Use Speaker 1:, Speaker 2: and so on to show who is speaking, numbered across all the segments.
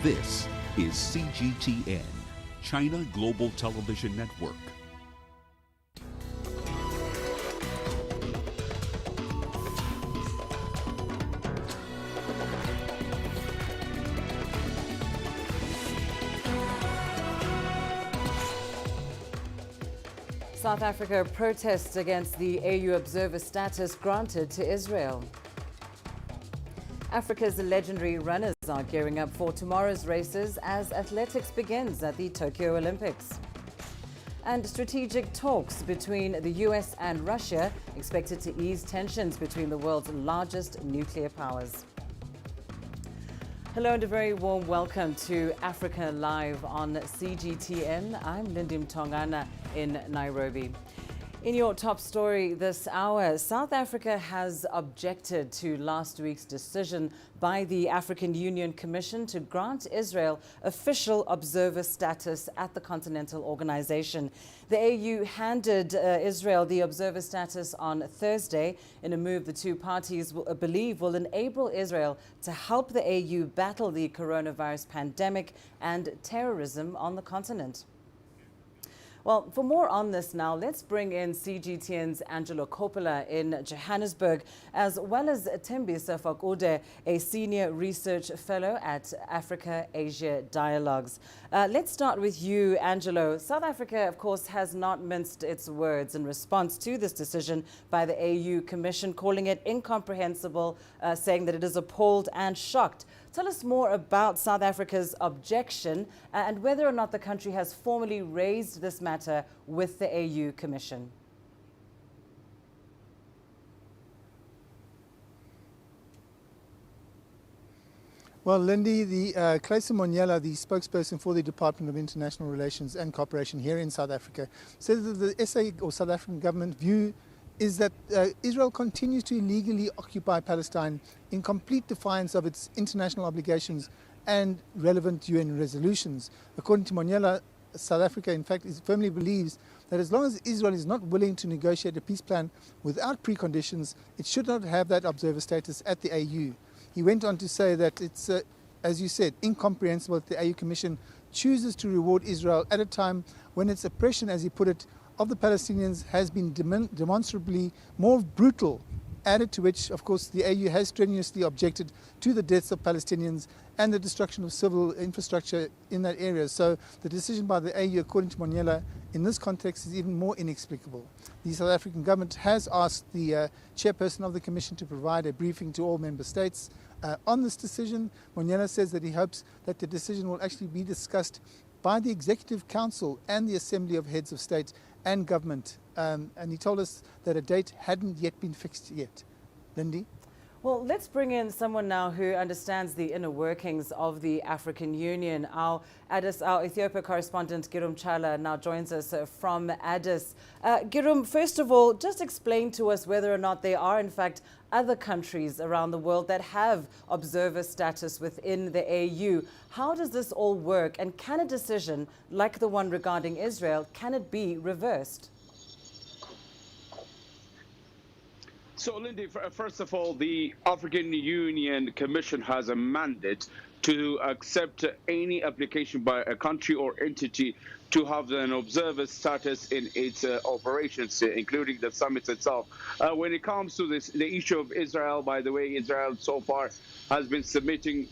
Speaker 1: This is CGTN, China Global Television Network.
Speaker 2: South Africa protests against the AU observer status granted to Israel. Africa's legendary runners are gearing up for tomorrow's races as athletics begins at the Tokyo Olympics. And strategic talks between the U.S. and Russia expected to ease tensions between the world's largest nuclear powers. Hello and a very warm welcome to Africa Live on CGTN. I'm Lindy Mtongana in Nairobi. In your top story this hour, South Africa has objected to last week's decision by the African Union Commission to grant Israel official observer status at the Continental Organization. The AU handed Israel the observer status on Thursday in a move the two parties believe will enable Israel to help the AU battle the coronavirus pandemic and terrorism on the continent. Well, for more on this now, let's bring in CGTN's Angelo Coppola in Johannesburg, as well as Tembisa Fakude, a senior research fellow at Africa-Asia Dialogues. Let's start with you, Angelo. South Africa, of course, has not minced its words in response to this decision by the AU Commission, calling it incomprehensible, saying that it is appalled and shocked. Tell us more about South Africa's objection and whether or not the country has formally raised this matter with the AU Commission.
Speaker 3: Well, Lindy, Claes Monyela, the spokesperson for the Department of International Relations and Cooperation here in South Africa, said that the SA or South African government view is that Israel continues to illegally occupy Palestine in complete defiance of its international obligations and relevant UN resolutions. According to Monyela, South Africa, in fact, firmly believes that as long as Israel is not willing to negotiate a peace plan without preconditions, it should not have that observer status at the AU. He went on to say that it's, as you said, incomprehensible that the AU Commission chooses to reward Israel at a time when its oppression, as he put it, of the Palestinians has been demonstrably more brutal, added to which, of course, the AU has strenuously objected to the deaths of Palestinians and the destruction of civil infrastructure in that area. So the decision by the AU, according to Monyela, in this context is even more inexplicable. The South African government has asked the chairperson of the Commission to provide a briefing to all member states on this decision. Monyela says that he hopes that the decision will actually be discussed by the Executive Council and the Assembly of Heads of State and Government. And he told us that a date hadn't yet been fixed yet. Lindy?
Speaker 2: Well, let's bring in someone now who understands the inner workings of the African Union. Our Ethiopia correspondent, Girum Chala, now joins us from Addis. Girum, first of all, just explain to us whether or not there are, in fact, other countries around the world that have observer status within the AU. How does this all work? And can a decision like the one regarding Israel, can it be reversed?
Speaker 4: So, Lindy, first of all, the African Union Commission has a mandate to accept any application by a country or entity to have an observer status in its operations, including the summit itself. When it comes to the issue of Israel, by the way, Israel so far has been submitting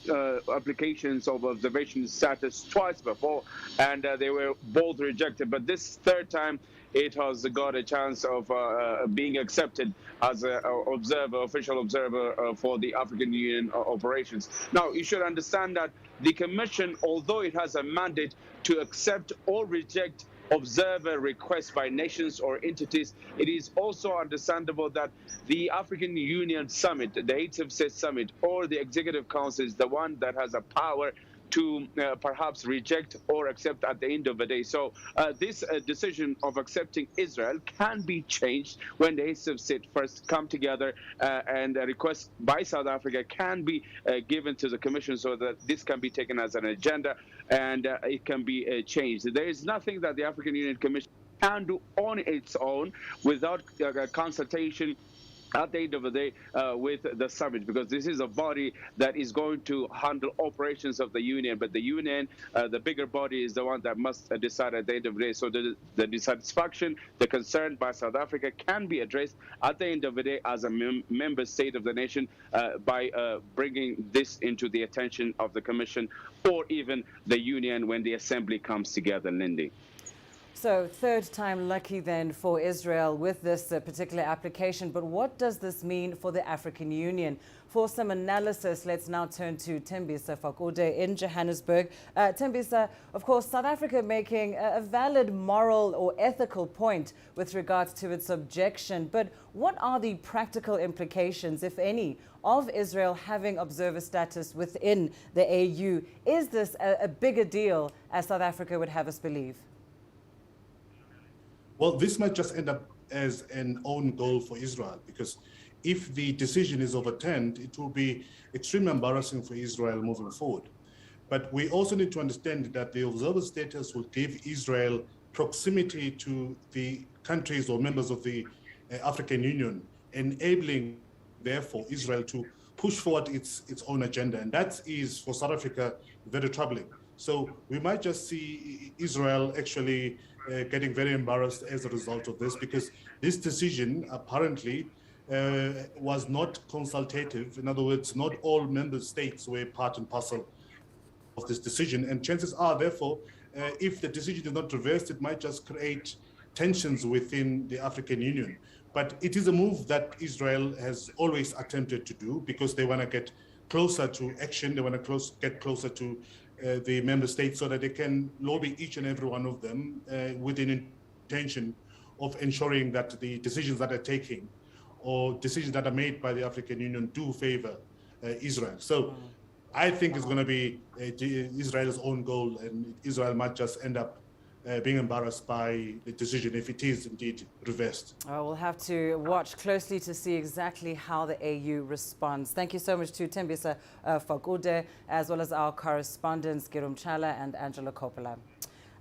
Speaker 4: applications of observation status twice before, and they were both rejected. But this third time, it has got a chance of being accepted as an official observer for the African Union operations. Now, you should understand that the Commission, although it has a mandate to accept or reject observer requests by nations or entities, it is also understandable that the African Union Summit, the 8th of State Summit, or the Executive Council is the one that has a power to perhaps reject or accept at the end of the day. So this decision of accepting Israel can be changed when the 8th of State first come together, and a request by South Africa can be given to the Commission so that this can be taken as an agenda and it can be changed. There is nothing that the African Union Commission can do on its own without consultation at the end of the day with the summit, because this is a body that is going to handle operations of the union, but the union, the bigger body, is the one that must decide at the end of the day. So the dissatisfaction, the concern by South Africa can be addressed at the end of the day as a member state of the nation by bringing this into the attention of the Commission or even the union when the assembly comes together, Lindy.
Speaker 2: So third time lucky then for Israel with this particular application. But what does this mean for the African Union? For some analysis, let's now turn to Thembisa Fakude in Johannesburg. Thembisa, of course, South Africa making a valid moral or ethical point with regards to its objection. But what are the practical implications, if any, of Israel having observer status within the AU? Is this a bigger deal, as South Africa would have us believe?
Speaker 5: Well, this might just end up as an own goal for Israel, because if the decision is overturned, it will be extremely embarrassing for Israel moving forward. But we also need to understand that the observer status will give Israel proximity to the countries or members of the African Union, enabling, therefore, Israel to push forward its own agenda. And that is, for South Africa, very troubling. So we might just see Israel actually getting very embarrassed as a result of this, because this decision apparently was not consultative. In other words, not all member states were part and parcel of this decision. And chances are, therefore, if the decision is not reversed, it might just create tensions within the African Union. But it is a move that Israel has always attempted to do, because they want to get closer to action. They want to get closer to the member states so that they can lobby each and every one of them with an intention of ensuring that the decisions that are taken or decisions that are made by the African Union do favor Israel. So I think it's going to be Israel's own goal, and Israel might just end up being embarrassed by the decision if it is indeed reversed.
Speaker 2: We'll have to watch closely to see exactly how the AU responds. Thank you so much to Thembisa Fakude, as well as our correspondents Girum Chala and Angela Coppola.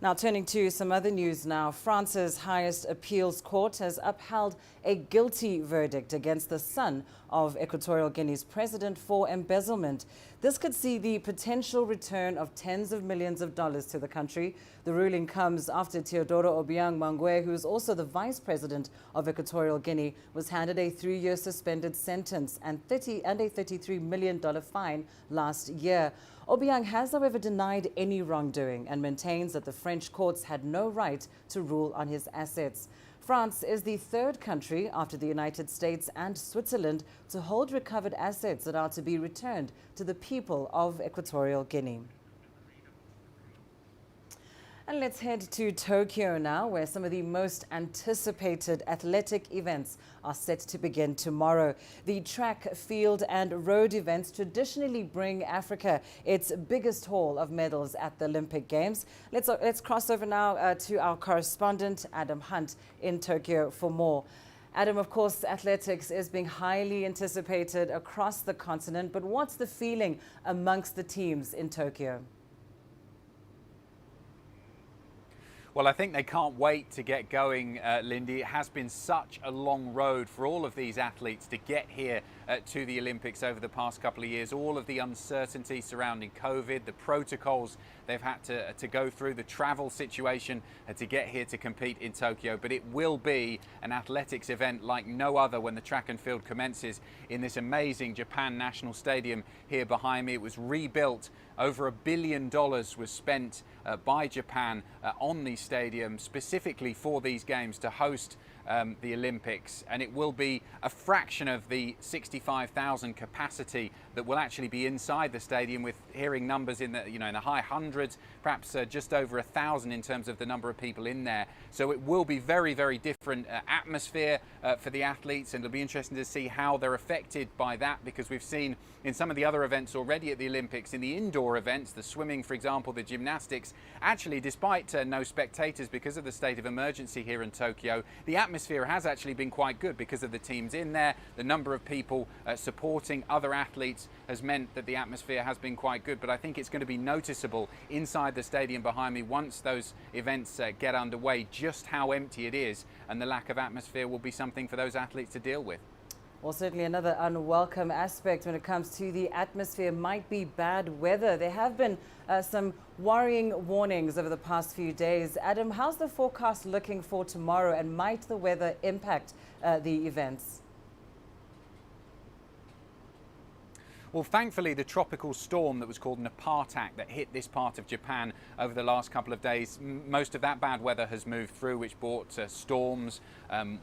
Speaker 2: Now, turning to some other news now, France's highest appeals court has upheld a guilty verdict against the son of Equatorial Guinea's president for embezzlement. This could see the potential return of tens of millions of dollars to the country. The ruling comes after Teodoro Obiang Nguema, who is also the vice president of Equatorial Guinea, was handed a 3-year suspended sentence and a $33 million fine last year. Obiang has, however, denied any wrongdoing and maintains that the French courts had no right to rule on his assets. France is the third country after the United States and Switzerland to hold recovered assets that are to be returned to the people of Equatorial Guinea. And let's head to Tokyo now, where some of the most anticipated athletic events are set to begin tomorrow. The track, field and road events traditionally bring Africa its biggest haul of medals at the Olympic Games. Let's cross over now to our correspondent, Adam Hunt, in Tokyo for more. Adam, of course, athletics is being highly anticipated across the continent, but what's the feeling amongst the teams in Tokyo?
Speaker 6: Well, I think they can't wait to get going, Lindy. It has been such a long road for all of these athletes to get here to the Olympics over the past couple of years. All of the uncertainty surrounding COVID, the protocols they've had to go through, the travel situation to get here to compete in Tokyo. But it will be an athletics event like no other when the track and field commences in this amazing Japan National Stadium here behind me. It was rebuilt. Over $1 billion was spent by Japan on the stadium specifically for these games to host the Olympics, and it will be a fraction of the 65,000 capacity that will actually be inside the stadium, with hearing numbers in the in the high hundreds, perhaps just over 1,000 in terms of the number of people in there. So it will be very, very different atmosphere for the athletes, and it'll be interesting to see how they're affected by that, because we've seen in some of the other events already at the Olympics, in the indoor events, the swimming, for example, the gymnastics, actually, despite no spectators because of the state of emergency here in Tokyo, the atmosphere has actually been quite good because of the teams in there. The number of people supporting other athletes has meant that the atmosphere has been quite good. But I think it's going to be noticeable inside the stadium behind me once those events get underway, just how empty it is, and the lack of atmosphere will be something for those athletes to deal with.
Speaker 2: Well, certainly another unwelcome aspect when it comes to the atmosphere might be bad weather. There have been some worrying warnings over the past few days. Adam, how's the forecast looking for tomorrow, and might the weather impact the events?
Speaker 6: Well, thankfully, the tropical storm that was called Hepatitis that hit this part of Japan over the last couple of days, most of that bad weather has moved through, which brought storms,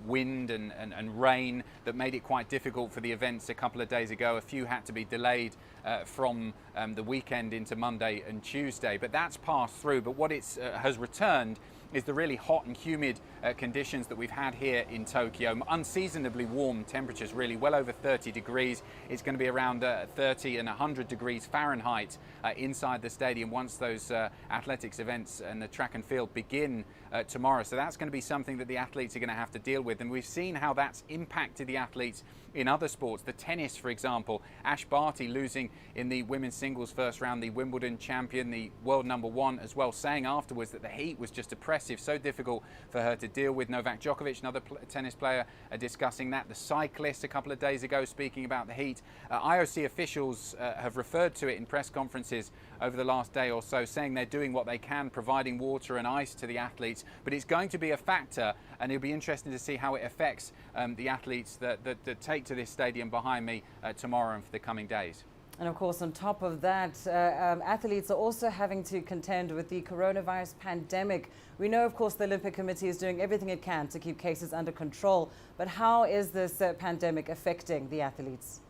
Speaker 6: wind and rain that made it quite difficult for the events a couple of days ago. A few had to be delayed from the weekend into Monday and Tuesday, but that's passed through. But what has returned is the really hot and humid conditions that we've had here in Tokyo. Unseasonably warm temperatures, really well over 30 degrees. It's going to be around 30 and 100 degrees Fahrenheit inside the stadium once those athletics events and the track and field begin tomorrow. So that's going to be something that the athletes are going to have to deal with. And we've seen how that's impacted the athletes in other sports. The tennis, for example, Ash Barty losing in the women's singles first round, the Wimbledon champion, the world #1 as well, saying afterwards that the heat was just oppressive, so difficult for her to deal with. Novak Djokovic, another tennis player, discussing that. The cyclist a couple of days ago speaking about the heat. IOC officials have referred to it in press conferences over the last day or so, saying they're doing what they can, providing water and ice to the athletes, but it's going to be a factor, and it'll be interesting to see how it affects the athletes that take to this stadium behind me tomorrow and for the coming days.
Speaker 2: And of course, on top of that, athletes are also having to contend with the coronavirus pandemic. We know, of course, the Olympic Committee is doing everything it can to keep cases under control. But how is this pandemic affecting the athletes?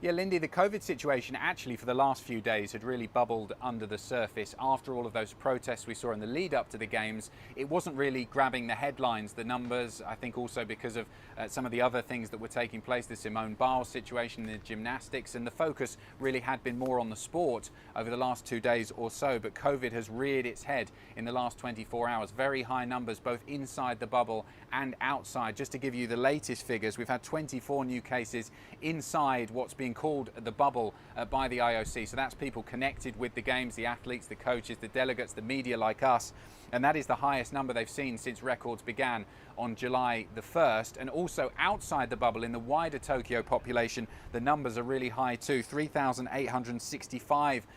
Speaker 6: Yeah, Lindy, the COVID situation actually for the last few days had really bubbled under the surface. After all of those protests we saw in the lead up to the Games, it wasn't really grabbing the headlines, the numbers, I think also because of some of the other things that were taking place, the Simone Biles situation in the gymnastics, and the focus really had been more on the sport over the last 2 days or so. But COVID has reared its head in the last 24 hours. Very high numbers both inside the bubble and outside. Just to give you the latest figures, we've had 24 new cases inside what's being called the bubble by the IOC. So that's people connected with the Games, the athletes, the coaches, the delegates, the media like us. And that is the highest number they've seen since records began on July the 1st. And also outside the bubble in the wider Tokyo population, the numbers are really high too. 3,865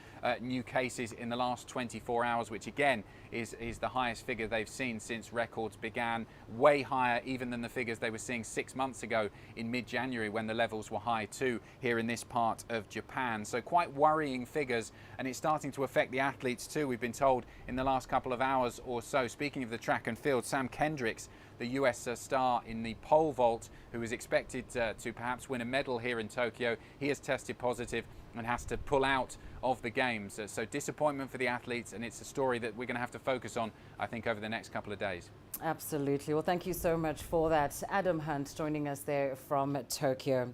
Speaker 6: new cases in the last 24 hours, which again is the highest figure they've seen since records began. Way higher even than the figures they were seeing 6 months ago in mid-January when the levels were high too here in this part of Japan. So quite worrying figures, and it's starting to affect the athletes too. We've been told in the last couple of hours or so. Speaking of the track and field, Sam Kendricks, the US star in the pole vault, who is expected to perhaps win a medal here in Tokyo, he has tested positive and has to pull out of the Games. So disappointment for the athletes, and it's a story that we're going to have to focus on, I think, over the next couple of days.
Speaker 2: Absolutely. Well, thank you so much for that. Adam Hunt joining us there from Tokyo.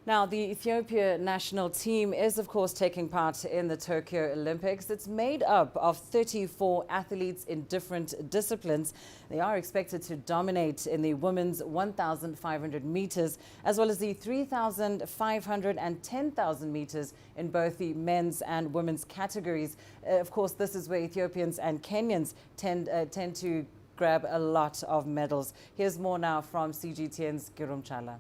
Speaker 2: Now, the Ethiopia national team is, of course, taking part in the Tokyo Olympics. It's made up of 34 athletes in different disciplines. They are expected to dominate in the women's 1,500 meters, as well as the 3,500 and 10,000 meters in both the men's and women's categories. Of course, this is where Ethiopians and Kenyans tend to grab a lot of medals. Here's more now from CGTN's Girum Chala.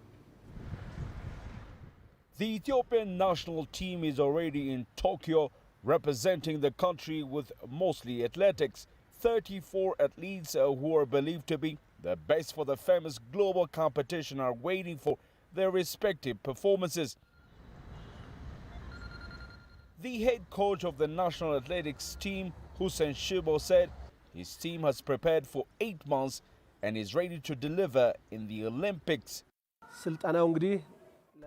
Speaker 7: The Ethiopian national team is already in Tokyo, representing the country with mostly athletics. 34 athletes who are believed to be the best for the famous global competition are waiting for their respective performances. The head coach of the national athletics team, Hussein Shibo, said his team has prepared for 8 months and is ready to deliver in the Olympics.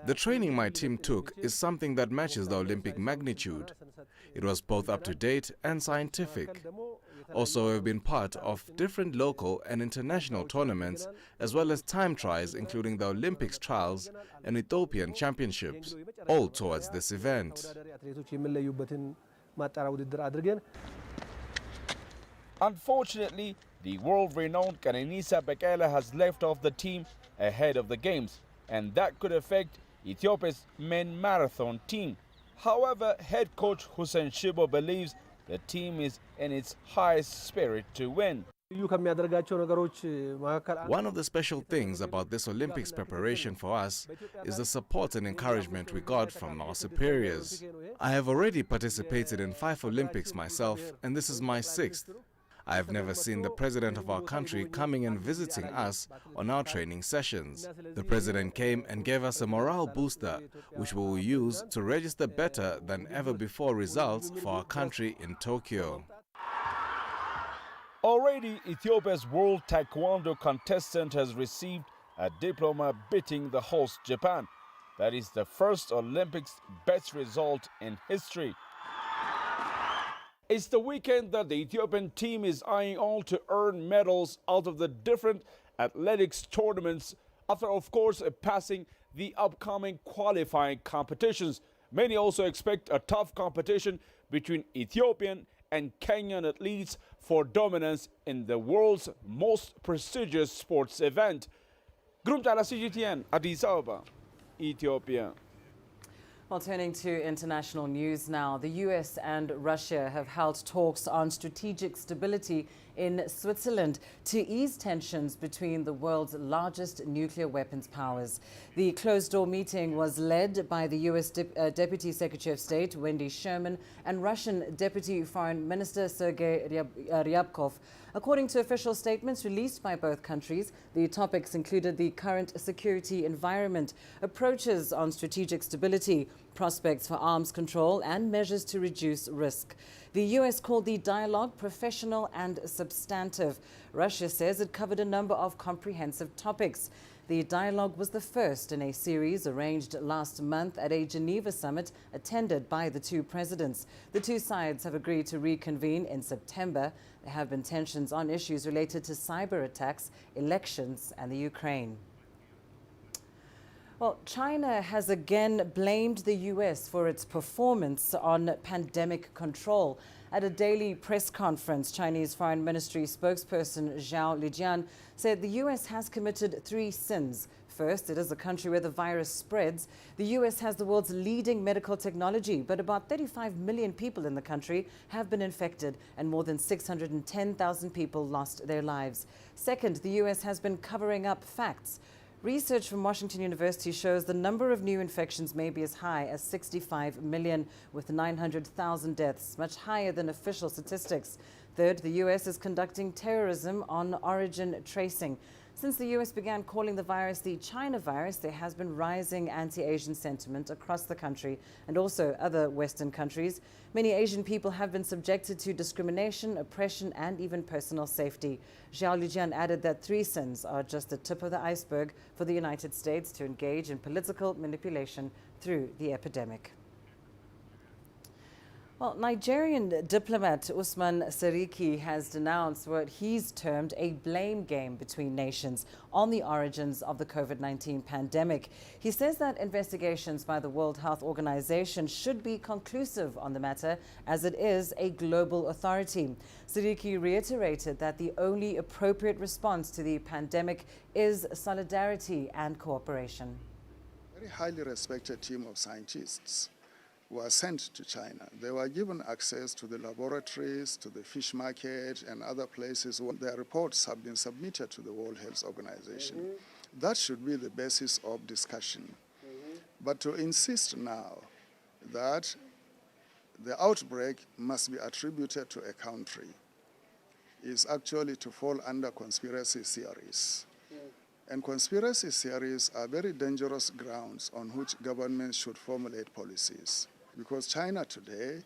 Speaker 8: The training my team took is something that matches the Olympic magnitude. It was both up-to-date and scientific. Also, I've been part of different local and international tournaments, as well as time trials, including the Olympics trials and Ethiopian championships, all towards this event.
Speaker 7: Unfortunately, the world-renowned Kenenisa Bekele has left off the team ahead of the Games, and that could affect Ethiopia's men marathon team. However, head coach Hussein Shibo believes the team is in its highest spirit to win.
Speaker 8: One of the special things about this Olympics preparation for us is the support and encouragement we got from our superiors. I have already participated in 5 Olympics myself, and this is my 6th. I have never seen the president of our country coming and visiting us on our training sessions. The president came and gave us a morale booster, which we will use to register better than ever before results for our country in Tokyo.
Speaker 7: Already, Ethiopia's world taekwondo contestant has received a diploma beating the host Japan. That is the first Olympics best result in history. It's the weekend that the Ethiopian team is eyeing on to earn medals out of the different athletics tournaments after, of course, passing the upcoming qualifying competitions. Many also expect a tough competition between Ethiopian and Kenyan athletes for dominance in the world's most prestigious sports event. Group Tala CGTN, Addis Ababa, Ethiopia.
Speaker 2: Well, turning to international news now, the U.S. and Russia have held talks on strategic stability in Switzerland to ease tensions between the world's largest nuclear weapons powers. The closed-door meeting was led by the U.S. Deputy Secretary of State, Wendy Sherman, and Russian Deputy Foreign Minister Sergei Ryabkov. According to official statements released by both countries, the topics included the current security environment, approaches on strategic stability, prospects for arms control, and measures to reduce risk. The U.S. called the dialogue professional and substantive. Russia says it covered a number of comprehensive topics. The dialogue was the first in a series arranged last month at a Geneva summit attended by the 2 presidents. The 2 sides have agreed to reconvene in September. There have been tensions on issues related to cyber attacks, elections, and the Ukraine. Well, China has again blamed the U.S. for its performance on pandemic control. At a daily press conference, Chinese Foreign Ministry spokesperson Zhao Lijian said the U.S. has committed 3 sins. First, it is a country where the virus spreads. The U.S. has the world's leading medical technology, but about 35 million people in the country have been infected and more than 610,000 people lost their lives. Second, the U.S. has been covering up facts. Research from Washington University shows the number of new infections may be as high as 65 million, with 900,000 deaths, much higher than official statistics. Third, the U.S. is conducting terrorism on origin tracing. Since the U.S. began calling the virus the China virus, there has been rising anti-Asian sentiment across the country and also other Western countries. Many Asian people have been subjected to discrimination, oppression, and even personal safety. Zhao Lijian added that 3 sins are just the tip of the iceberg for the United States to engage in political manipulation through the epidemic. Well, Nigerian diplomat Usman Seriki has denounced what he's termed a blame game between nations on the origins of the COVID-19 pandemic. He says that investigations by the World Health Organization should be conclusive on the matter, as it is a global authority. Seriki reiterated that the only appropriate response to the pandemic is solidarity and cooperation.
Speaker 9: A very highly respected team of scientists were sent to China. They were given access to the laboratories, to the fish market, and other places where their reports have been submitted to the World Health Organization. That should be the basis of discussion. But to insist now that the outbreak must be attributed to a country is actually to fall under conspiracy theories. And conspiracy theories are very dangerous grounds on which governments should formulate policies. Because China today,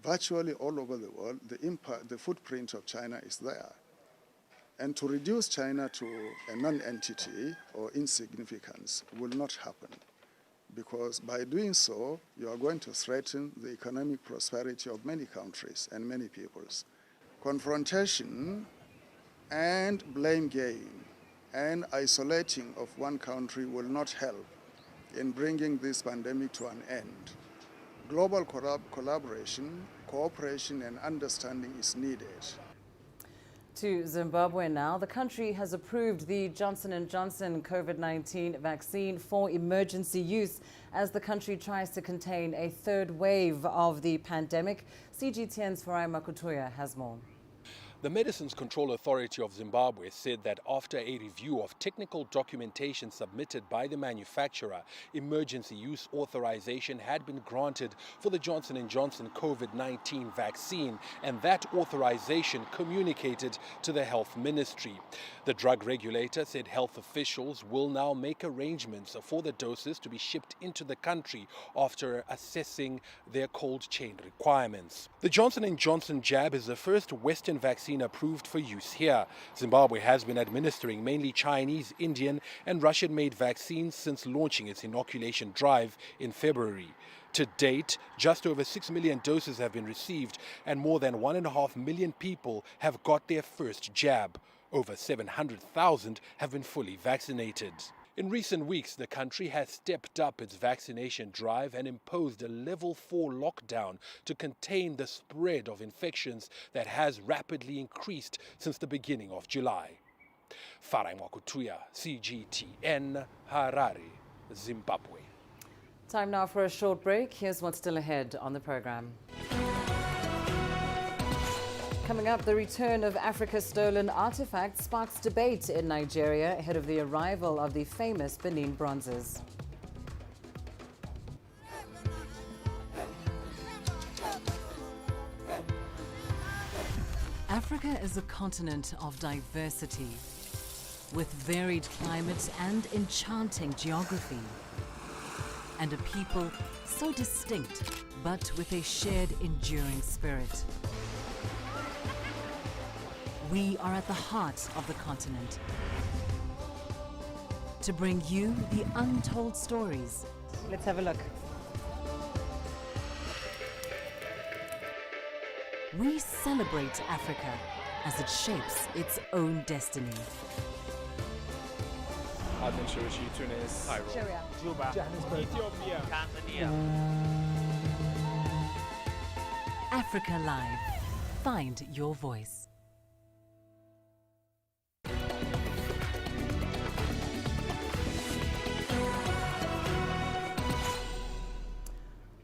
Speaker 9: virtually all over the world, the footprint of China is there. And to reduce China to a non-entity or insignificance will not happen. Because by doing so, you are going to threaten the economic prosperity of many countries and many peoples. Confrontation and blame game and isolating of one country will not help in bringing this pandemic to an end. Global collaboration, cooperation, and understanding is needed.
Speaker 2: To Zimbabwe now, the country has approved the Johnson & Johnson COVID-19 vaccine for emergency use as the country tries to contain a 3rd wave of the pandemic. CGTN's Farai Makutoya has more.
Speaker 10: The Medicines Control Authority of Zimbabwe said that after a review of technical documentation submitted by the manufacturer, emergency use authorization had been granted for the Johnson & Johnson COVID-19 vaccine, and that authorization communicated to the Health Ministry. The drug regulator said health officials will now make arrangements for the doses to be shipped into the country after assessing their cold chain requirements. The Johnson & Johnson jab is the first Western vaccine approved for use here. Zimbabwe has been administering mainly Chinese, Indian and Russian-made vaccines since launching its inoculation drive in February. To date, just over 6 million doses have been received and more than 1.5 million people have got their first jab. Over 700,000 have been fully vaccinated. In recent weeks, the country has stepped up its vaccination drive and imposed a level 4 lockdown to contain the spread of infections that has rapidly increased since the beginning of July. Farai Mwakutuya, CGTN, Harare, Zimbabwe.
Speaker 2: Time now for a short break. Here's what's still ahead on the program. Coming up, the return of Africa's stolen artifacts sparks debate in Nigeria ahead of the arrival of the famous Benin bronzes. Africa is a continent of diversity, with varied climates and enchanting geography, and a people so distinct, but with a shared enduring spirit. We are at the heart of the continent to bring you the untold stories. Let's have a look. We celebrate Africa as it shapes its own destiny.
Speaker 11: I've been Shirushi, Tunis, Cairo, Juba, Ethiopia, Tanzania.
Speaker 2: Africa Live. Find your voice.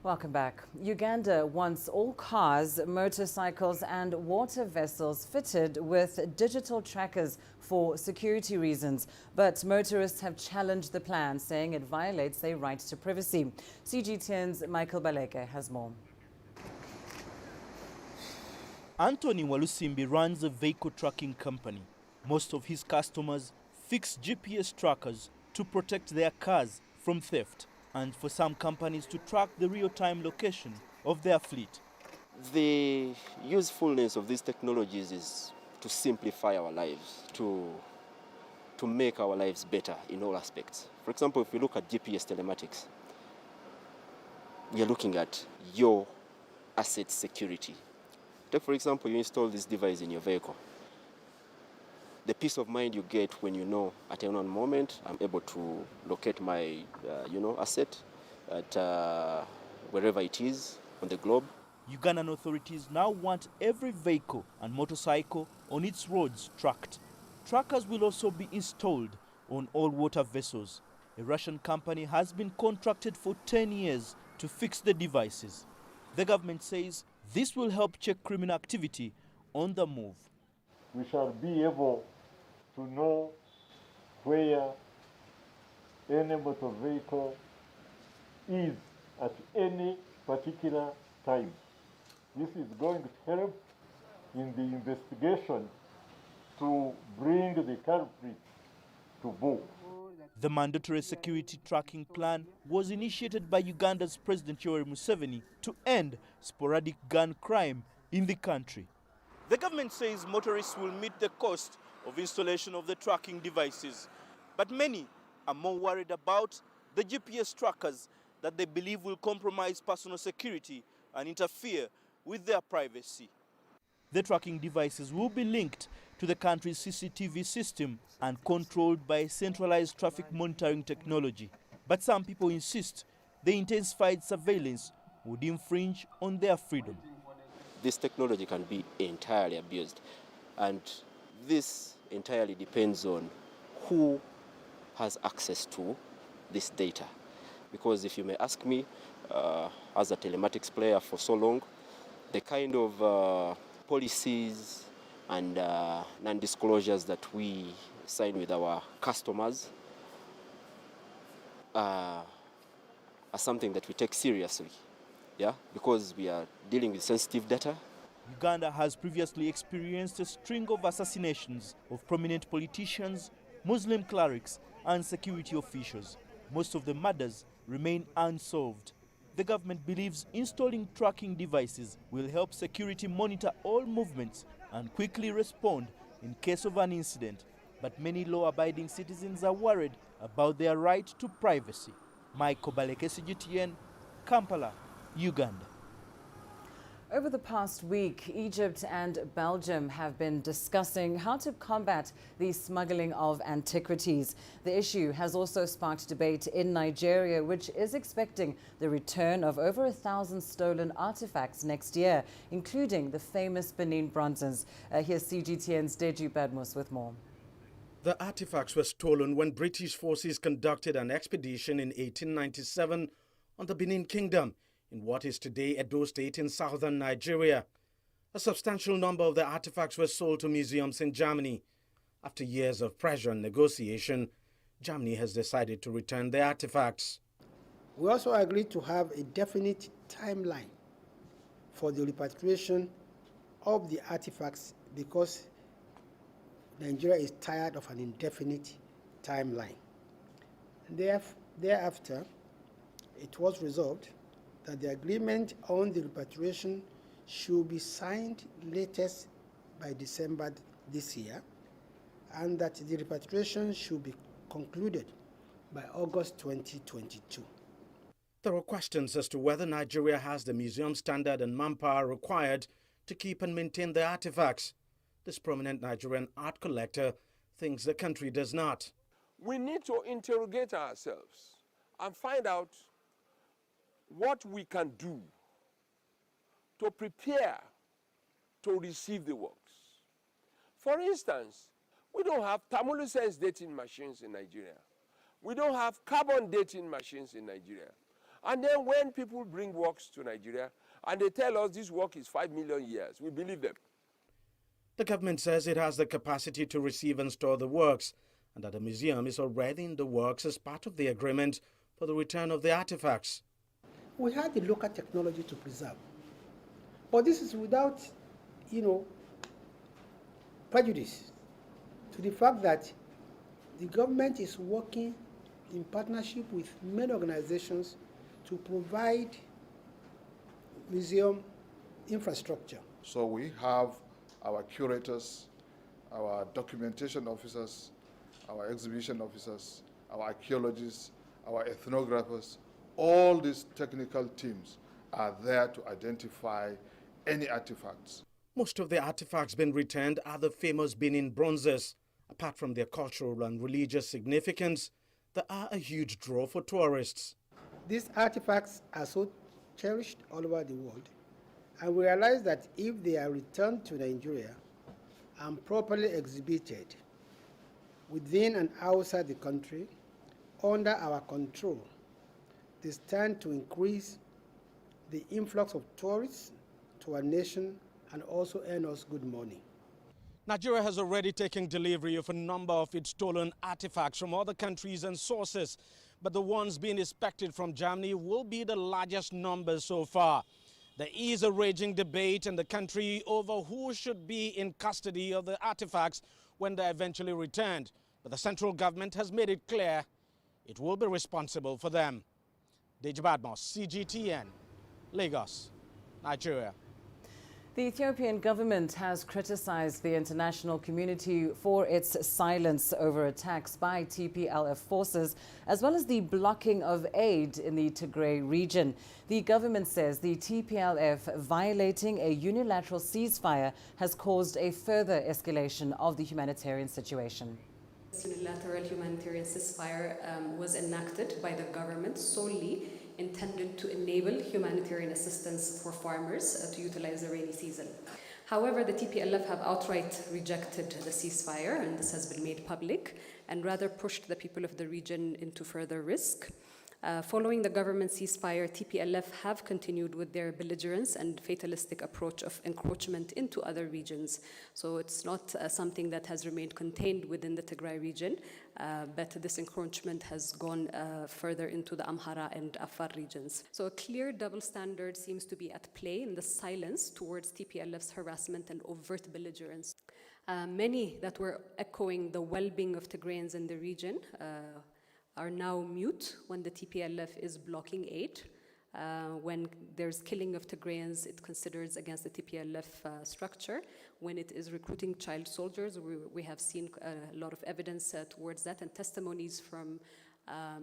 Speaker 2: Welcome back. Uganda wants all cars, motorcycles and water vessels fitted with digital trackers for security reasons. But motorists have challenged the plan, saying it violates their right to privacy. CGTN's Michael Baleke has more.
Speaker 12: Anthony Walusimbi runs a vehicle tracking company. Most of his customers fix GPS trackers to protect their cars from theft, and for some companies to track the real-time location of their fleet.
Speaker 13: The usefulness of these technologies is to simplify our lives, to make our lives better in all aspects. For example, if we look at GPS telematics, we are looking at your asset security. Take, for example, you install this device in your vehicle. The peace of mind you get when you know at any moment I'm able to locate my asset at wherever it is on the globe.
Speaker 12: Ugandan authorities now want every vehicle and motorcycle on its roads tracked. Trackers will also be installed on all water vessels. A Russian company has been contracted for 10 years to fix the devices. The government says this will help check criminal activity on the move.
Speaker 14: We shall be able to know where any motor vehicle is at any particular time. This is going to help in the investigation to bring the culprit to book.
Speaker 12: The mandatory security tracking plan was initiated by Uganda's President Yoweri Museveni to end sporadic gun crime in the country. The government says motorists will meet the cost of installation of the tracking devices, but many are more worried about the GPS trackers that they believe will compromise personal security and interfere with their privacy. The tracking devices will be linked to the country's CCTV system and controlled by centralized traffic monitoring technology. But some people insist the intensified surveillance would infringe on their freedom.
Speaker 13: This technology can be entirely abused, and this entirely depends on who has access to this data. Because if you may ask me, as a telematics player for so long, the kind of policies and non-disclosures that we sign with our customers are something that we take seriously, yeah, because we are dealing with sensitive data.
Speaker 12: Uganda has previously experienced a string of assassinations of prominent politicians, Muslim clerics, and security officials. Most of the murders remain unsolved. The government believes installing tracking devices will help security monitor all movements and quickly respond in case of an incident. But many law-abiding citizens are worried about their right to privacy. Mike Kobaleke, CGTN, Kampala, Uganda.
Speaker 2: Over the past week, Egypt and Belgium have been discussing how to combat the smuggling of antiquities. The issue has also sparked debate in Nigeria, which is expecting the return of over 1,000 stolen artifacts next year, including the famous Benin bronzes. Here's CGTN's Deji Badmus with more.
Speaker 15: The artifacts were stolen when British forces conducted an expedition in 1897 on the Benin Kingdom, in what is today Edo State in southern Nigeria. A substantial number of the artifacts were sold to museums in Germany. After years of pressure and negotiation, Germany has decided to return the artifacts.
Speaker 16: We also agreed to have a definite timeline for the repatriation of the artifacts because Nigeria is tired of an indefinite timeline. Thereafter, it was resolved that the agreement on the repatriation should be signed latest by December this year, and that the repatriation should be concluded by August 2022.
Speaker 15: There are questions as to whether Nigeria has the museum standard and manpower required to keep and maintain the artifacts. This prominent Nigerian art collector thinks the country does not.
Speaker 17: We need to interrogate ourselves and find out what we can do to prepare to receive the works. For instance, we don't have thermolucence dating machines in Nigeria. We don't have carbon dating machines in Nigeria. And then when people bring works to Nigeria and they tell us this work is 5 million years, we believe them.
Speaker 15: The government says it has the capacity to receive and store the works, and that the museum is already in the works as part of the agreement for the return of the artifacts.
Speaker 16: We had the local technology to preserve, but this is without, prejudice to the fact that the government is working in partnership with many organizations to provide museum infrastructure.
Speaker 18: So we have our curators, our documentation officers, our exhibition officers, our archaeologists, our ethnographers. All these technical teams are there to identify any artifacts.
Speaker 15: Most of the artifacts being returned are the famous Benin bronzes. Apart from their cultural and religious significance, they are a huge draw for tourists.
Speaker 16: These artifacts are so cherished all over the world, and we realize that if they are returned to Nigeria and properly exhibited within and outside the country, under our control, they stand to increase the influx of tourists to our nation and also earn us good money.
Speaker 15: Nigeria has already taken delivery of a number of its stolen artifacts from other countries and sources, but the ones being inspected from Germany will be the largest numbers so far. There is a raging debate in the country over who should be in custody of the artifacts when they're eventually returned, but the central government has made it clear it will be responsible for them. Deji Badmus, CGTN, Lagos, Nigeria.
Speaker 2: The Ethiopian government has criticized the international community for its silence over attacks by TPLF forces, as well as the blocking of aid in the Tigray region. The government says the TPLF violating a unilateral ceasefire has caused a further escalation of the humanitarian situation.
Speaker 19: This unilateral humanitarian ceasefire was enacted by the government solely intended to enable humanitarian assistance for farmers to utilize the rainy season. However, the TPLF have outright rejected the ceasefire, and this has been made public, and rather pushed the people of the region into further risk. Following the government ceasefire, TPLF have continued with their belligerence and fatalistic approach of encroachment into other regions. So it's not something that has remained contained within the Tigray region, but this encroachment has gone further into the Amhara and Afar regions. So a clear double standard seems to be at play in the silence towards TPLF's harassment and overt belligerence. Many that were echoing the well-being of Tigrayans in the region are now mute when the TPLF is blocking aid. When there's killing of Tigrayans, it considers against the TPLF structure. When it is recruiting child soldiers, we have seen a lot of evidence towards that and testimonies from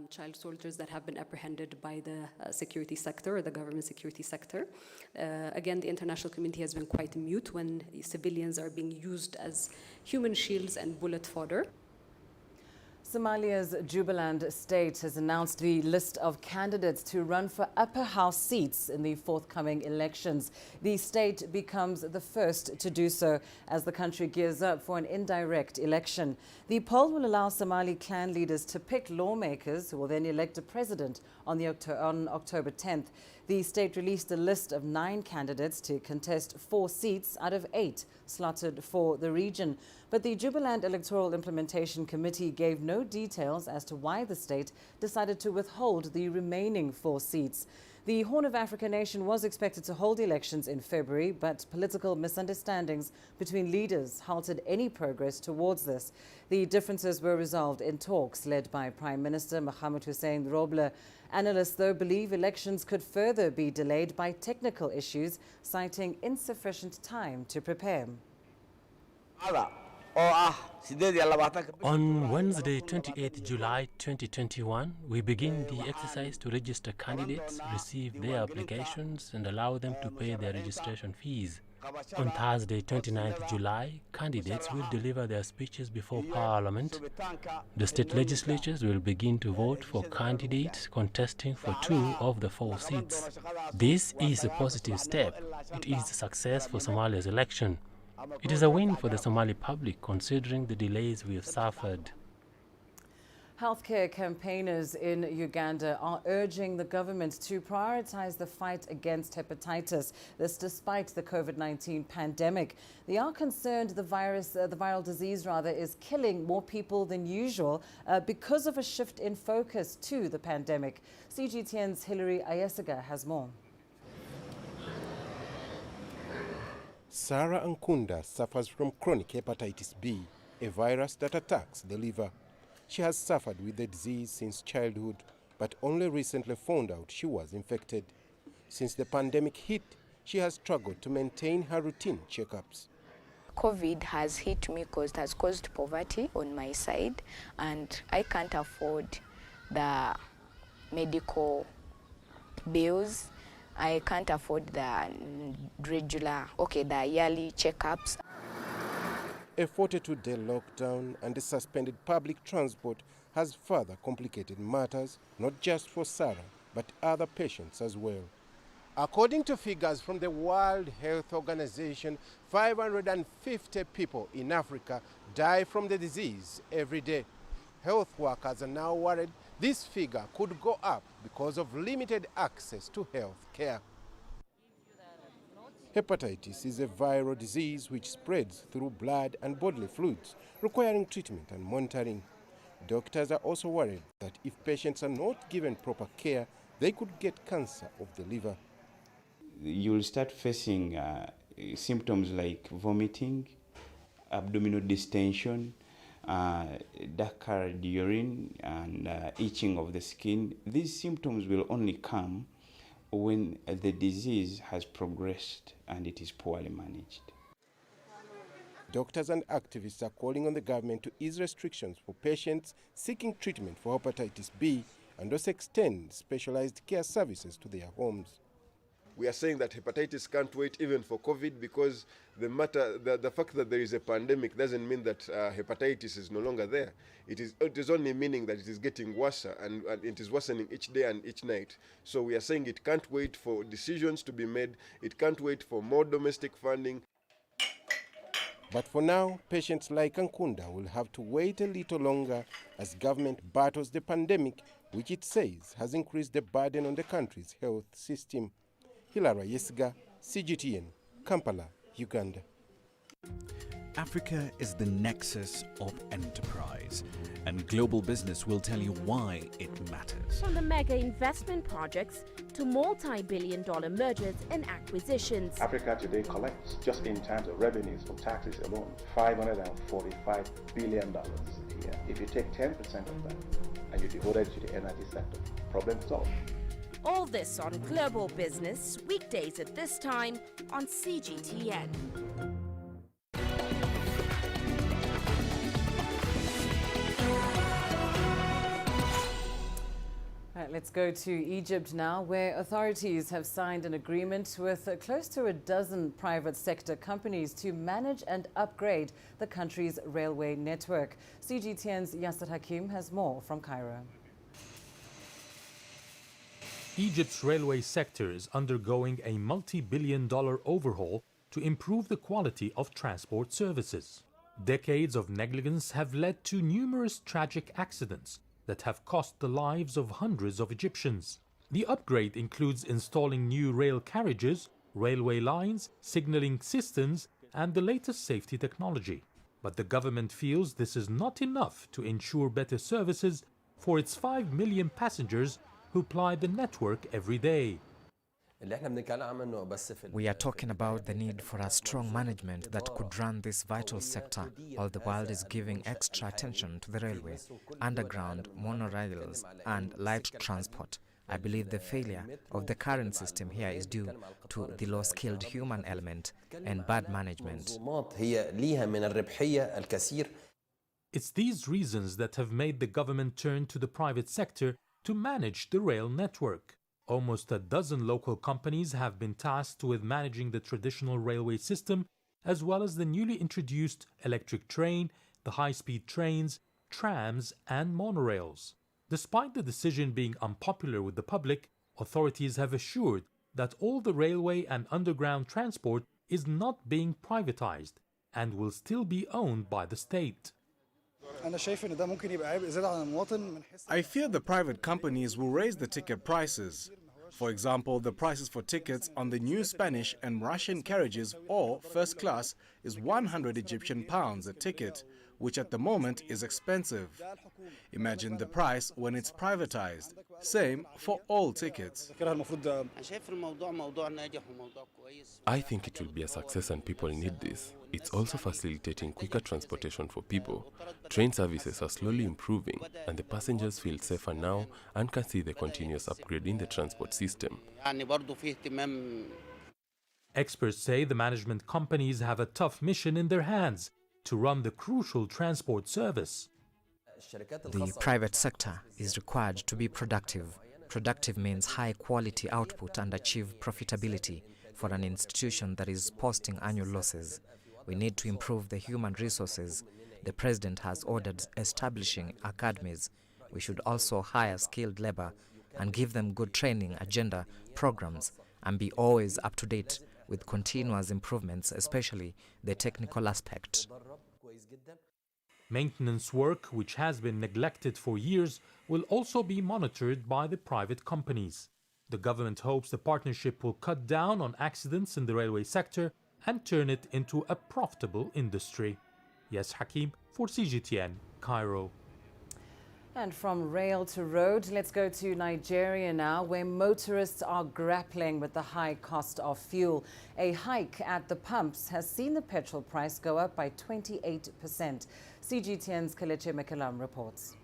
Speaker 19: child soldiers that have been apprehended by the security sector or the government security sector. Again, the international community has been quite mute when civilians are being used as human shields and bullet fodder.
Speaker 2: Somalia's Jubaland state has announced the list of candidates to run for upper house seats in the forthcoming elections. The state becomes the first to do so as the country gears up for an indirect election. The poll will allow Somali clan leaders to pick lawmakers who will then elect a president on October 10th. The state released a list of 9 candidates to contest 4 seats out of 8 slotted for the region. But the Jubaland Electoral Implementation Committee gave no details as to why the state decided to withhold the remaining 4 seats. The Horn of Africa nation was expected to hold elections in February, but political misunderstandings between leaders halted any progress towards this. The differences were resolved in talks led by Prime Minister Mohamed Hussein Roble. Analysts, though, believe elections could further be delayed by technical issues, citing insufficient time to prepare.
Speaker 20: On Wednesday, 28 July 2021, we begin the exercise to register candidates, receive their applications, and allow them to pay their registration fees. On Thursday, 29th July, candidates will deliver their speeches before Parliament. The state legislatures will begin to vote for candidates contesting for 2 of the 4 seats. This is a positive step. It is a success for Somalia's election. It is a win for the Somali public, considering the delays we have suffered.
Speaker 2: Healthcare campaigners in Uganda are urging the government to prioritize the fight against hepatitis. This despite the COVID-19 pandemic. They are concerned the viral disease is killing more people than usual because of a shift in focus to the pandemic. CGTN's Hilary Ayesiga has more.
Speaker 21: Sarah Nkunda suffers from chronic hepatitis B, a virus that attacks the liver. She has suffered with the disease since childhood, but only recently found out she was infected. Since the pandemic hit, she has struggled to maintain her routine checkups.
Speaker 22: COVID has hit me because it has caused poverty on my side, and I can't afford the medical bills. I can't afford the the yearly checkups.
Speaker 21: A 42-day lockdown and the suspended public transport has further complicated matters, not just for Sarah, but other patients as well. According to figures from the World Health Organization, 550 people in Africa die from the disease every day. Health workers are now worried this figure could go up because of limited access to health care. Hepatitis is a viral disease which spreads through blood and bodily fluids, requiring treatment and monitoring. Doctors are also worried that if patients are not given proper care, they could get cancer of the liver.
Speaker 23: You'll start facing symptoms like vomiting, abdominal distension, dark-colored urine, and itching of the skin. These symptoms will only come when the disease has progressed and it is poorly managed.
Speaker 21: Doctors and activists are calling on the government to ease restrictions for patients seeking treatment for hepatitis B and also extend specialized care services to their homes.
Speaker 24: We are saying that hepatitis can't wait even for COVID, because the fact that there is a pandemic doesn't mean that hepatitis is no longer there. It is only meaning that it is getting worse, and it is worsening each day and each night. So we are saying it can't wait for decisions to be made. It can't wait for more domestic funding.
Speaker 21: But for now, patients like Nkunda will have to wait a little longer as government battles the pandemic which it says has increased the burden on the country's health system. Hilary Yesiga, CGTN, Kampala, Uganda.
Speaker 1: Africa is the nexus of enterprise, and global business will tell you why it matters.
Speaker 3: From the mega investment projects to multi-billion-dollar mergers and acquisitions.
Speaker 4: Africa today collects, just in terms of revenues from taxes alone, $545 billion a year. If you take 10% of that and you devote it to the energy sector, problem solved.
Speaker 3: All this on Global Business, weekdays at this time on CGTN.
Speaker 2: Let's go to Egypt now, where authorities have signed an agreement with close to a dozen private sector companies to manage and upgrade the country's railway network. CGTN's Yasser Hakim has more from Cairo.
Speaker 5: Egypt's railway sector is undergoing a multi-billion-dollar overhaul to improve the quality of transport services. Decades of negligence have led to numerous tragic accidents that have cost the lives of hundreds of Egyptians. The upgrade includes installing new rail carriages, railway lines, signaling systems, and the latest safety technology. But the government feels this is not enough to ensure better services for its 5 million passengers who ply the network every day.
Speaker 25: We are talking about the need for a strong management that could run this vital sector, while the world is giving extra attention to the railway, underground, monorails, and light transport. I believe the failure of the current system here is due to the low-skilled human element and bad management.
Speaker 5: It's these reasons that have made the government turn to the private sector to manage the rail network. Almost a dozen local companies have been tasked with managing the traditional railway system, as well as the newly introduced electric train, the high-speed trains, trams, and monorails. Despite the decision being unpopular with the public, authorities have assured that all the railway and underground transport is not being privatized and will still be owned by the state.
Speaker 8: I fear the private companies will raise the ticket prices. For example, the prices for tickets on the new Spanish and Russian carriages or first class is 100 Egyptian pounds a ticket, which at the moment is expensive. Imagine the price when it's privatized. Same for all tickets.
Speaker 26: I think it will be a success and people need this. It's also facilitating quicker transportation for people. Train services are slowly improving and the passengers feel safer now and can see the continuous upgrade in the transport system.
Speaker 5: Experts say the management companies have a tough mission in their hands to run the crucial transport service.
Speaker 25: The private sector is required to be productive. Productive means high-quality output and achieve profitability for an institution that is posting annual losses. We need to improve the human resources. The president has ordered establishing academies. We should also hire skilled labor and give them good training agenda programs and be always up to date with continuous improvements, especially the technical aspect.
Speaker 5: Maintenance work, which has been neglected for years, will also be monitored by the private companies. The government hopes the partnership will cut down on accidents in the railway sector and turn it into a profitable industry. Yes, Hakim for CGTN, Cairo.
Speaker 2: And from rail to road, let's go to Nigeria now, where motorists are grappling with the high cost of fuel. A hike at the pumps has seen the petrol price go up by 28%. CGTN's Kelechi Mekalam reports.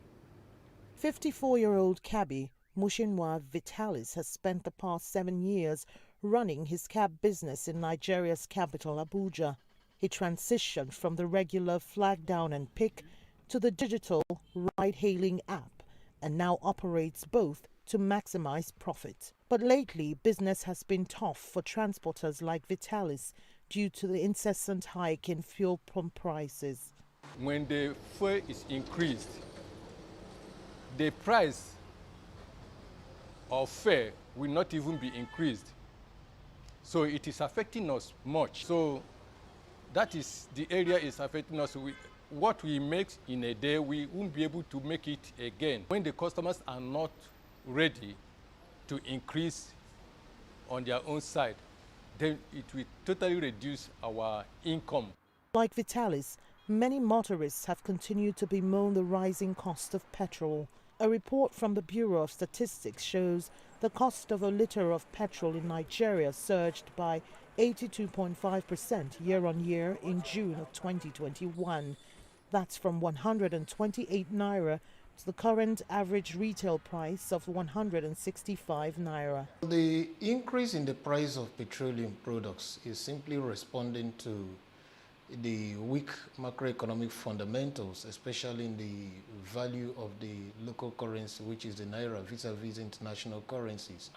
Speaker 27: 54-year-old cabbie Mushinwa Vitalis has spent the past 7 years running his cab business in Nigeria's capital, Abuja. He transitioned from the regular flag down and pick to the digital ride-hailing app and now operates both to maximize profit. But lately, business has been tough for transporters like Vitalis due to the incessant hike in fuel pump prices.
Speaker 28: When the fuel is increased, the price of fare will not even be increased. So it is affecting us much. So that is the area is affecting us. what we make in a day, we won't be able to make it again. When the customers are not ready to increase on their own side, then it will totally reduce our income.
Speaker 27: Like Vitalis, many motorists have continued to bemoan the rising cost of petrol. A report from the Bureau of Statistics shows the cost of a litre of petrol in Nigeria surged by 82.5% year-on-year in June of 2021. That's from 128 naira to the current average retail price of 165 naira.
Speaker 6: The increase in the price of petroleum products is simply responding to the weak macroeconomic fundamentals, especially in the value of the local currency, which is the naira vis-a-vis international currencies.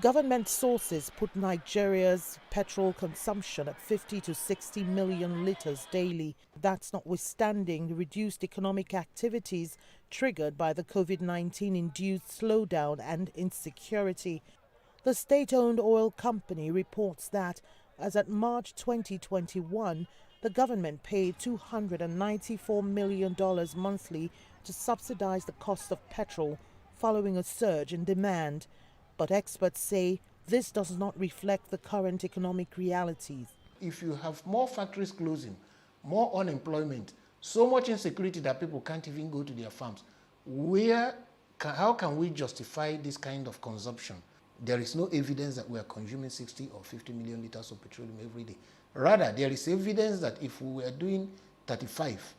Speaker 27: Government sources put Nigeria's petrol consumption at 50 to 60 million litres daily. That's notwithstanding the reduced economic activities triggered by the COVID-19 induced slowdown and insecurity. The state-owned oil company reports that, as at March 2021, the government paid $294 million monthly to subsidize the cost of petrol following a surge in demand. But experts say this does not reflect the current economic realities.
Speaker 6: If you have more factories closing, more unemployment, so much insecurity that people can't even go to their farms, how can we justify this kind of consumption? There is no evidence that we are consuming 60 or 50 million litres of petroleum every day. Rather, there is evidence that if we were doing 35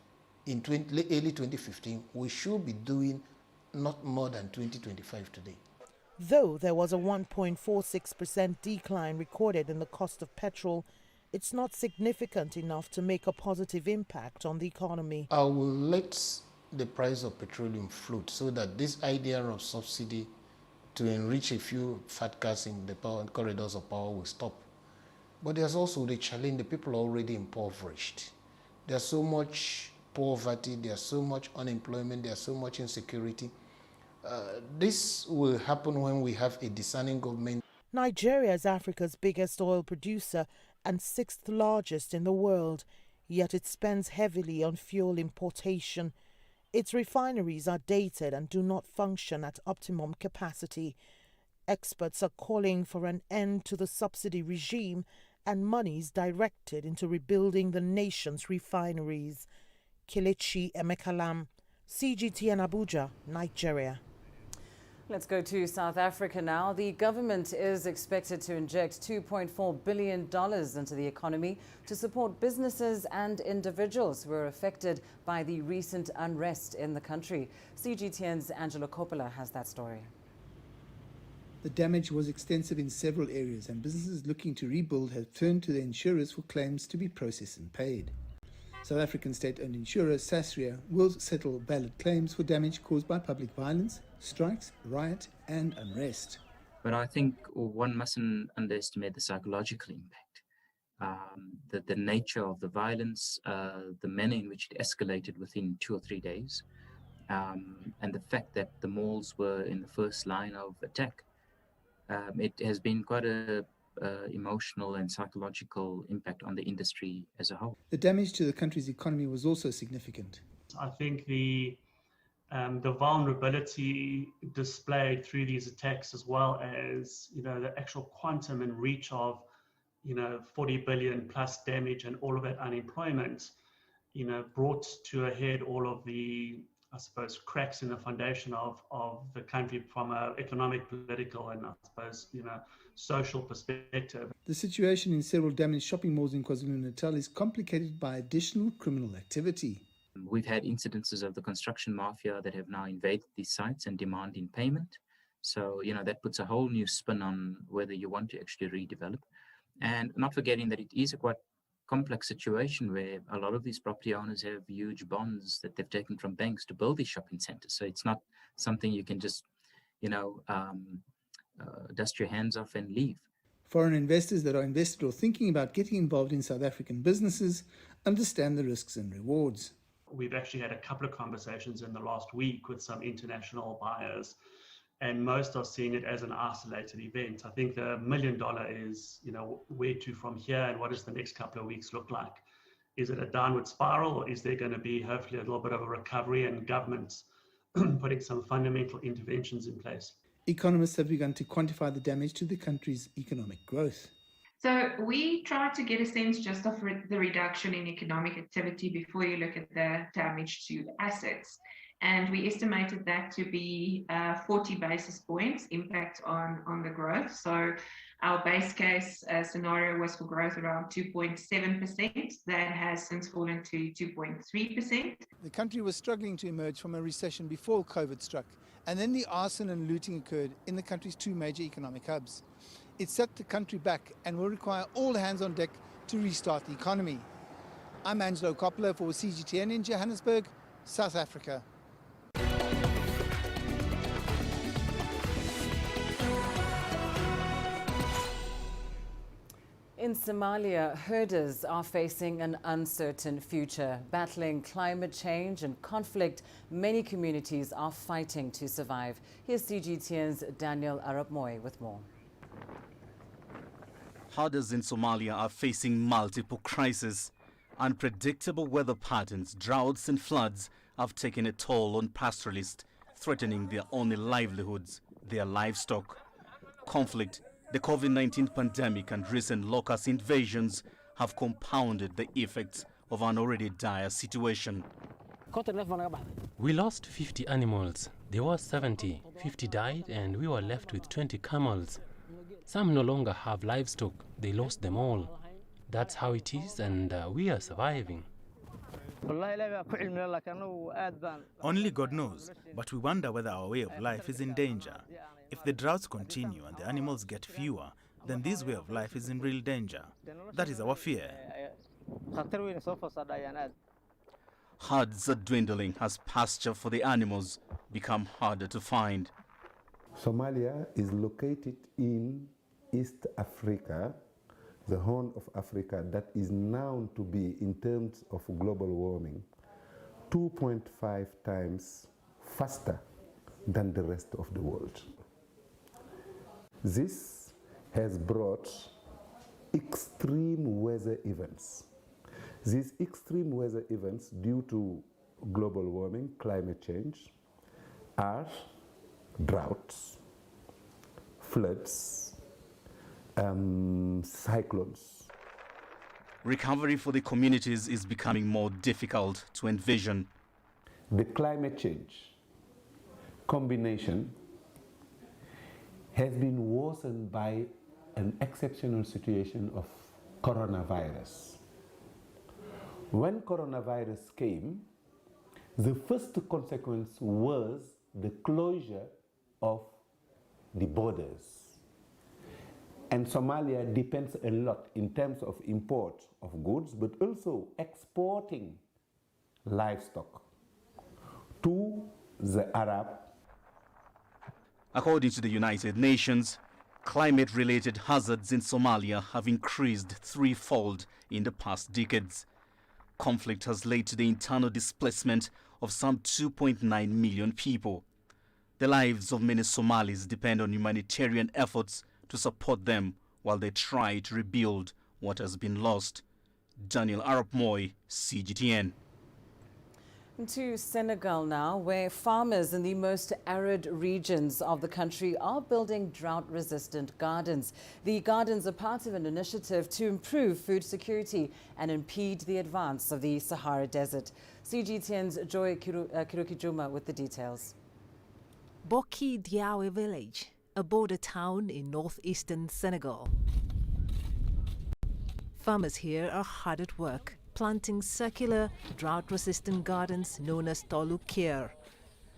Speaker 6: in early 2015, we should be doing not more than 2025 today.
Speaker 27: Though there was a 1.46% decline recorded in the cost of petrol, it's not significant enough to make a positive impact on the economy.
Speaker 6: I will let the price of petroleum float so that this idea of subsidy to enrich a few fat cats in the power corridors of power will stop. But there's also the challenge: the people are already impoverished. There's so much poverty, there's so much unemployment, there's so much insecurity. This will happen when we have a discerning government.
Speaker 27: Nigeria is Africa's biggest oil producer and sixth largest in the world, yet it spends heavily on fuel importation. Its refineries are dated and do not function at optimum capacity. Experts are calling for an end to the subsidy regime and monies directed into rebuilding the nation's refineries. Kelechi Emekalam, CGTN Abuja, Nigeria.
Speaker 2: Let's go to South Africa now. The government is expected to inject $2.4 billion into the economy to support businesses and individuals who were affected by the recent unrest in the country. CGTN's Angela Coppola has that story.
Speaker 7: The damage was extensive in several areas, and businesses looking to rebuild have turned to their insurers for claims to be processed and paid. South African state-owned insurer Sasria will settle valid claims for damage caused by public violence, strikes, riot and unrest.
Speaker 9: But I think one mustn't underestimate the psychological impact. The nature of the violence, the manner in which it escalated within 2 or 3 days, and the fact that the malls were in the first line of attack. It has been quite a emotional and psychological impact on the industry as a whole.
Speaker 7: The damage to the country's economy was also significant.
Speaker 10: I think the vulnerability displayed through these attacks, as well as the actual quantum and reach of 40 billion plus damage and all of that unemployment, brought to a head all of the, I suppose, cracks in the foundation of the country from an economic, political, and I suppose social perspective.
Speaker 7: The situation in several damaged shopping malls in KwaZulu-Natal is complicated by additional criminal activity.
Speaker 9: We've had incidences of the construction mafia that have now invaded these sites and demanding payment. So, that puts a whole new spin on whether you want to actually redevelop. And not forgetting that it is a quite complex situation where a lot of these property owners have huge bonds that they've taken from banks to build these shopping centers. So it's not something you can just, dust your hands off and leave.
Speaker 7: Foreign investors that are invested or thinking about getting involved in South African businesses understand the risks and rewards.
Speaker 10: We've actually had a couple of conversations in the last week with some international buyers, and most are seeing it as an isolated event. I think the $1 million is, where to from here and what does the next couple of weeks look like? Is it a downward spiral, or is there going to be hopefully a little bit of a recovery and governments putting some fundamental interventions in place?
Speaker 7: Economists have begun to quantify the damage to the country's economic growth.
Speaker 11: So we try to get a sense just of the reduction in economic activity before you look at the damage to assets. And we estimated that to be 40 basis points impact on the growth. So our base case scenario was for growth around 2.7%. That has since fallen to 2.3%.
Speaker 7: The country was struggling to emerge from a recession before COVID struck, and then the arson and looting occurred in the country's two major economic hubs. It set the country back and will require all hands on deck to restart the economy. I'm Angelo Coppola for CGTN in Johannesburg, South Africa.
Speaker 2: In Somalia, herders are facing an uncertain future. Battling climate change and conflict, many communities are fighting to survive. Here's CGTN's Daniel Arap Moy with more.
Speaker 12: Herders in Somalia are facing multiple crises. Unpredictable weather patterns, droughts and floods have taken a toll on pastoralists, threatening their only livelihoods, their livestock. Conflict, the COVID-19 pandemic and recent locust invasions have compounded the effects of an already dire situation.
Speaker 20: We lost 50 animals. There were 70. 50 died and we were left with 20 camels. Some no longer have livestock. They lost them all. That's how it is, and we are surviving.
Speaker 13: Only God knows, but we wonder whether our way of life is in danger. If the droughts continue and the animals get fewer, then this way of life is in real danger. That is our fear.
Speaker 12: Herds are dwindling as pasture for the animals become harder to find.
Speaker 14: Somalia is located in East Africa, the Horn of Africa, that is known to be, in terms of global warming, 2.5 times faster than the rest of the world. This has brought extreme weather events. These extreme weather events due to global warming, climate change, are droughts, floods, cyclones.
Speaker 12: Recovery for the communities is becoming more difficult to envision.
Speaker 14: The climate change combination has been worsened by an exceptional situation of coronavirus. When coronavirus came, the first consequence was the closure of the borders. And Somalia depends a lot in terms of import of goods, but also exporting livestock to the Arab.
Speaker 12: According to the United Nations, climate-related hazards in Somalia have increased threefold in the past decades. Conflict has led to the internal displacement of some 2.9 million people. The lives of many Somalis depend on humanitarian efforts to support them while they try to rebuild what has been lost. Daniel Arap Moy, CGTN.
Speaker 2: To Senegal now, where farmers in the most arid regions of the country are building drought-resistant gardens. The gardens are part of an initiative to improve food security and impede the advance of the Sahara Desert. CGTN's Joy Kirukijuma with the details.
Speaker 15: Boki Diawe village, a border town in northeastern Senegal. Farmers here are hard at work, planting circular, drought-resistant gardens known as Tolukier.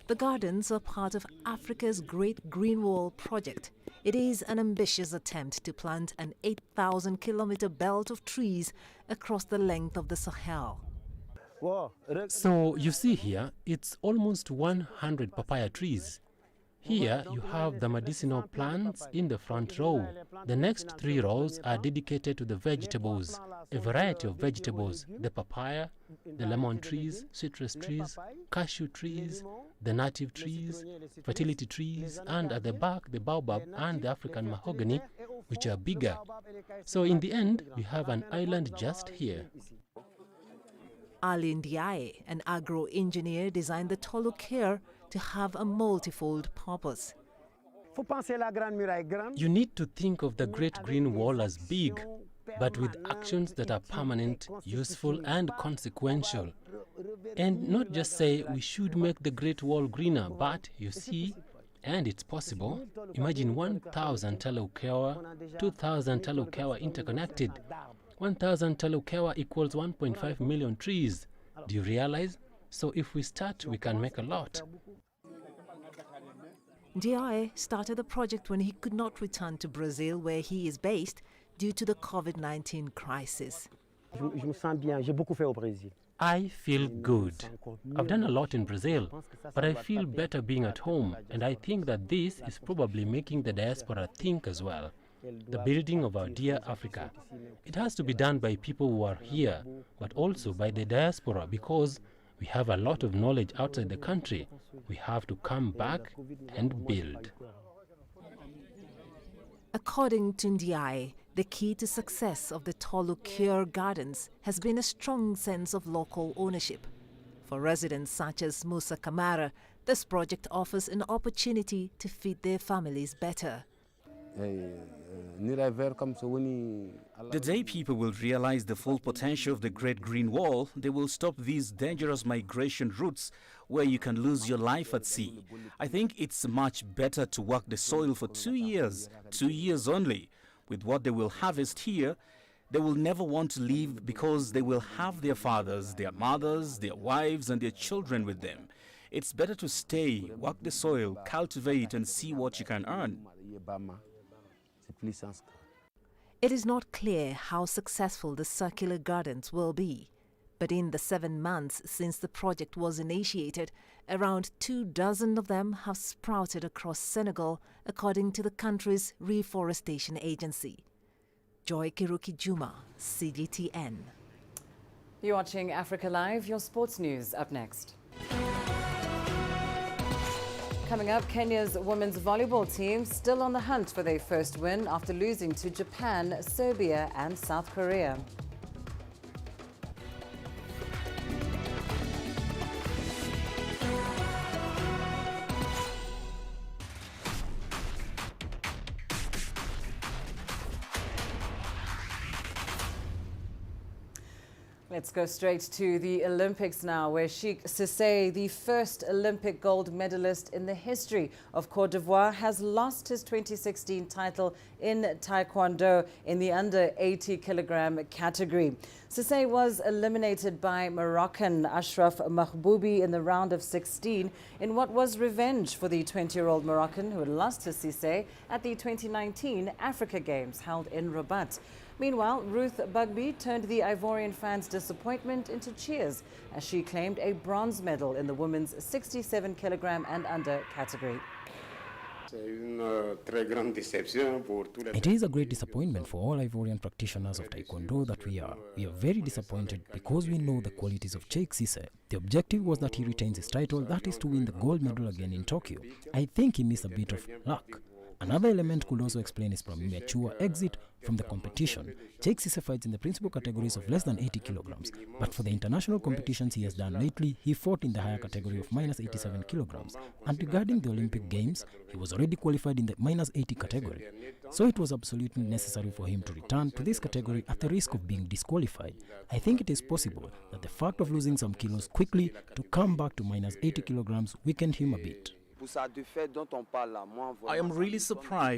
Speaker 15: The gardens are part of Africa's Great Green Wall project. It is an ambitious attempt to plant an 8,000-kilometer belt of trees across the length of the Sahel.
Speaker 20: So you see here, it's almost 100 papaya trees. Here you have the medicinal plants in the front row. The next 3 rows are dedicated to the vegetables, a variety of vegetables, the papaya, the lemon trees, citrus trees, cashew trees, the native trees, fertility trees, and at the back the baobab and the African mahogany, which are bigger. So in the end, we have an island just here.
Speaker 15: Ali Ndiaye, an agro-engineer, designed the Tolukir to have a multifold purpose.
Speaker 20: You need to think of the Great Green Wall as big, but with actions that are permanent, useful and consequential. And not just say we should make the Great Wall greener, but you see, and it's possible. Imagine 1,000 Talukewa, 2,000 Talukewa interconnected. 1,000 Talukewa equals 1.5 million trees. Do you realize? So if we start, we can make a lot.
Speaker 15: Ndiaye started the project when he could not return to Brazil, where he is based, due to the COVID-19 crisis.
Speaker 20: I feel good. I've done a lot in Brazil, but I feel better being at home, and I think that this is probably making the diaspora think as well. The building of our dear Africa. It has to be done by people who are here, but also by the diaspora, because we have a lot of knowledge outside the country. We have to come back and build.
Speaker 15: According to Ndiaye, the key to success of the Tolukir Gardens has been a strong sense of local ownership. For residents such as Musa Kamara, this project offers an opportunity to feed their families better.
Speaker 12: The day people will realize the full potential of the Great Green Wall, they will stop these dangerous migration routes where you can lose your life at sea. I think it's much better to work the soil for 2 years only. With what they will harvest here, they will never want to leave because they will have their fathers, their mothers, their wives and their children with them. It's better to stay, work the soil, cultivate and see what you can earn.
Speaker 15: It is not clear how successful the circular gardens will be, but in the 7 months since the project was initiated, around 24 of them have sprouted across Senegal, according to the country's reforestation agency. Joy Kiruki Juma, CGTN.
Speaker 2: You're watching Africa Live, your sports news up next. Coming up, Kenya's women's volleyball team still on the hunt for their first win after losing to Japan, Serbia and South Korea. Let's go straight to the Olympics now, where Sheikh Cissé, the first Olympic gold medalist in the history of Côte d'Ivoire, has lost his 2016 title in taekwondo in the under 80 kilogram category. Cissé was eliminated by Moroccan Ashraf Mahboubi in the round of 16 in what was revenge for the 20-year-old Moroccan who had lost to Cissé at the 2019 Africa Games held in Rabat. Meanwhile, Ruth Bugby turned the Ivorian fans' disappointment into cheers as she claimed a bronze medal in the women's 67 kilogram and under category.
Speaker 16: It is a great disappointment for all Ivorian practitioners of Taekwondo that we are. We are very disappointed because we know the qualities of Sheikh Cissé. The objective was that he retains his title, that is to win the gold medal again in Tokyo. I think he missed a bit of luck. Another element could also explain his premature exit from the competition. Sheikh Cissé fights in the principal categories of less than 80 kilograms, but for the international competitions he has done lately, he fought in the higher category of minus 87 kilograms. And regarding the Olympic Games, he was already qualified in the minus 80 category. So it was absolutely necessary for him to return to this category at the risk of being disqualified. I think it is possible that the fact of losing some kilos quickly to come back to minus 80 kilograms weakened him a bit.
Speaker 12: I am really surprised